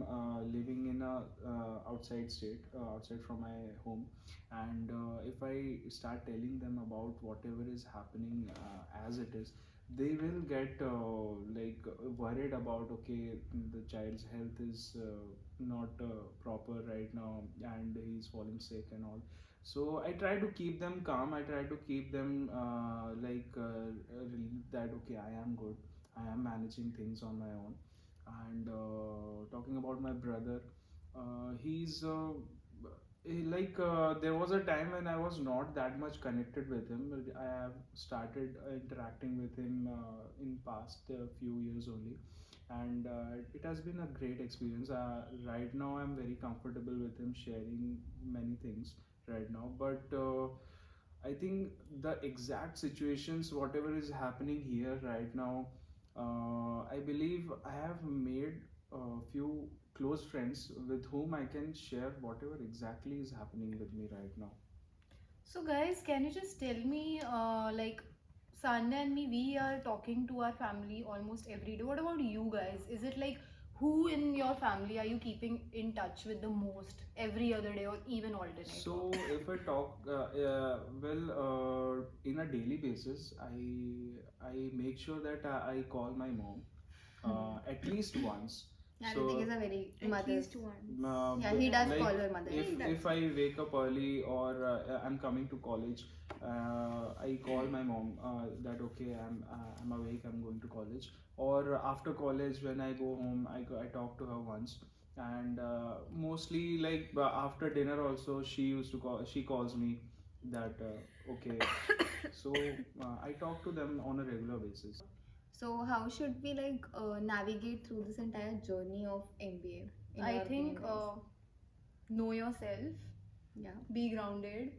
living in a outside state, outside from my home. And if I start telling them about whatever is happening as it is, they will get worried about, okay, the child's health is not proper right now and he's falling sick and all. So I try to keep them calm. I try to keep them that okay, I am good, I am managing things on my own. And talking about my brother, he's there was a time when I was not that much connected with him. But I have started interacting with him in past few years only, and it has been a great experience. Right now, I'm very comfortable with him sharing many things right now. But I think the exact situations, whatever is happening here right now, I believe I have made a few close friends with whom I can share whatever exactly is happening with me right now. So guys, can you just tell me, like Sanya and me, we are talking to our family almost every day. What about you guys? Is it like, who in your family are you keeping in touch with the most every other day or even alternate? So, if I talk, in a daily basis, I make sure that I call my mom at least once. Yeah, So, Ritik is a very At mother. least one. Yeah, he does like, call her mother. if I wake up early or I'm coming to college, I call my mom that okay, I'm awake, I'm going to college. Or after college, when I go home, I talk to her once. And mostly after dinner also, she calls me that okay. So I talk to them on a regular basis. So how should we navigate through this entire journey of MBA? in I your think opinion, guys? know yourself, Yeah. be grounded,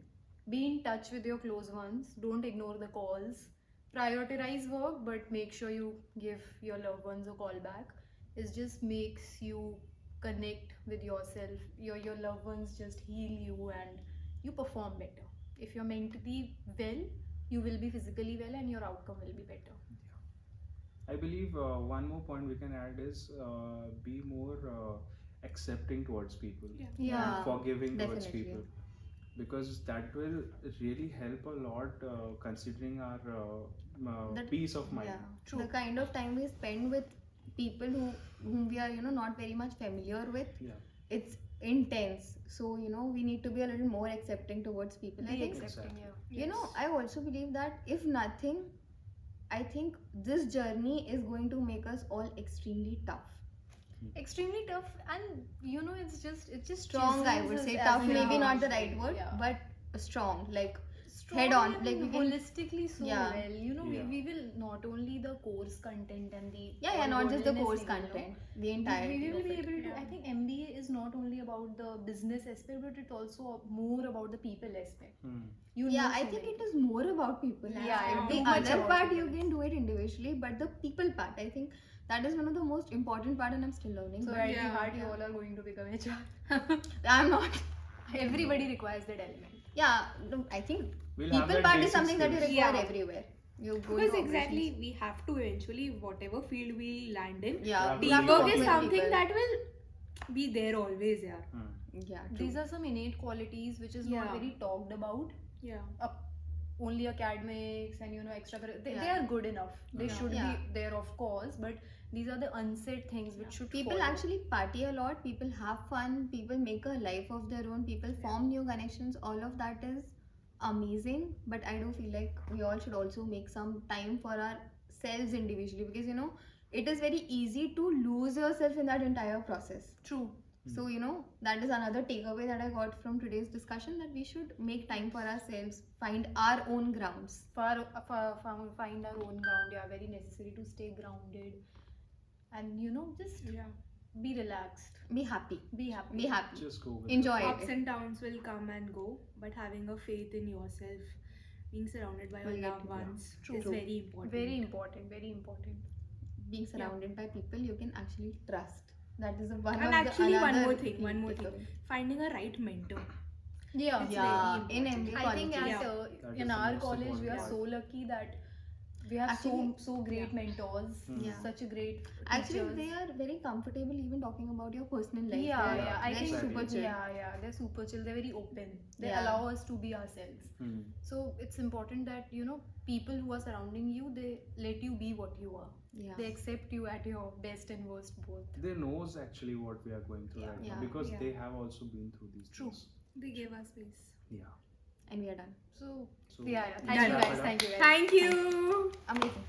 be in touch with your close ones, don't ignore the calls, prioritize work, but make sure you give your loved ones a call back. It just makes you connect with yourself. Your loved ones just heal you and you perform better. If you're mentally well, you will be physically well and your outcome will be better. I believe one more point we can add is be more accepting towards people, Yeah, and forgiving towards definitely. people, because that will really help a lot considering our That- peace of mind. Yeah. True. The kind of time we spend with people whom we are not very much familiar with, Yeah. it's intense. So we need to be a little more accepting towards people. I Be think accepting, Exactly. yeah. I also believe that if nothing, I think this journey is going to make us all extremely tough. extremely tough, and you know, it's just Strong, I would chisels say. us Tough, as an maybe not the individual. right word, Yeah. but strong. Like Strong head on. and Like we can. holistically so Yeah. well. You know, Yeah. we will not only the course content and the Yeah, all not just the godliness course we will know, content, the we entirety will of be it. able to. Yeah. I think MBA is not only about the business aspect, but it's also more about the people aspect. Hmm. You Yeah, know I so think many it is more about people. Yeah, yeah, The too much other about part people. you can do it individually, but the people part, I think that is one of the most important part, and I'm still learning. So but at the Yeah, heart, you yeah. all are going to become HR. I'm not. Everybody requires that element. Yeah, no, I think We'll have people that part is basic something that you skills. require Yeah. everywhere. You go because into exactly operations. we have to eventually, whatever field we land in, Yeah, We you have to teamwork work is with something people. that will be there always. Yeah. Hmm. Yeah, These true. are some innate qualities which is not Yeah. very talked about. Yeah. Only academics and you know extra they Yeah. are good enough. They Yeah. should Yeah. be there, of course, but these are the unsaid things which should People follow. actually party a lot, people have fun, people make a life of their own, people form new connections. All of that is amazing, but I do feel like we all should also make some time for ourselves individually, because you know it is very easy to lose yourself in that entire process. True. So you know that is another takeaway that I got from today's discussion, that we should make time for ourselves, find our own grounds. Find our own ground. Yeah, very necessary to stay grounded, and you know just Yeah. be relaxed, Be happy. be happy. Be happy. Just go with Enjoy the Ups it. and downs will come and go, but having a faith in yourself, being surrounded by Will your get loved you, yeah. ones True. is True. very important. Very important. Very important. Being surrounded by people you can actually trust. That is one And of actually, the one another more thing, takeaway. finding a right mentor. Yeah. It's Yeah, very in important. MBA I think colleges. at Yeah. That in is the our most college we are important so part. lucky that we have Actually, so great mentors, Yeah. such a great Actually, teachers. they are very comfortable even talking about your personal life. Yeah, They're, yeah. I they're think super chill. yeah. They're super chill. They're very open. They Yeah. allow us to be ourselves. Hmm. So it's important that you know people who are surrounding you, they let you be what you are. Yeah. They accept you at your best and worst both. They knows actually what we are going through Yeah. right Yeah. now, because Yeah. they have also been through these True. things. They gave us space. Yeah. And we are done. So So yeah. let's Thank you wrap guys. it up. Thank you guys. Thank you. Amazing.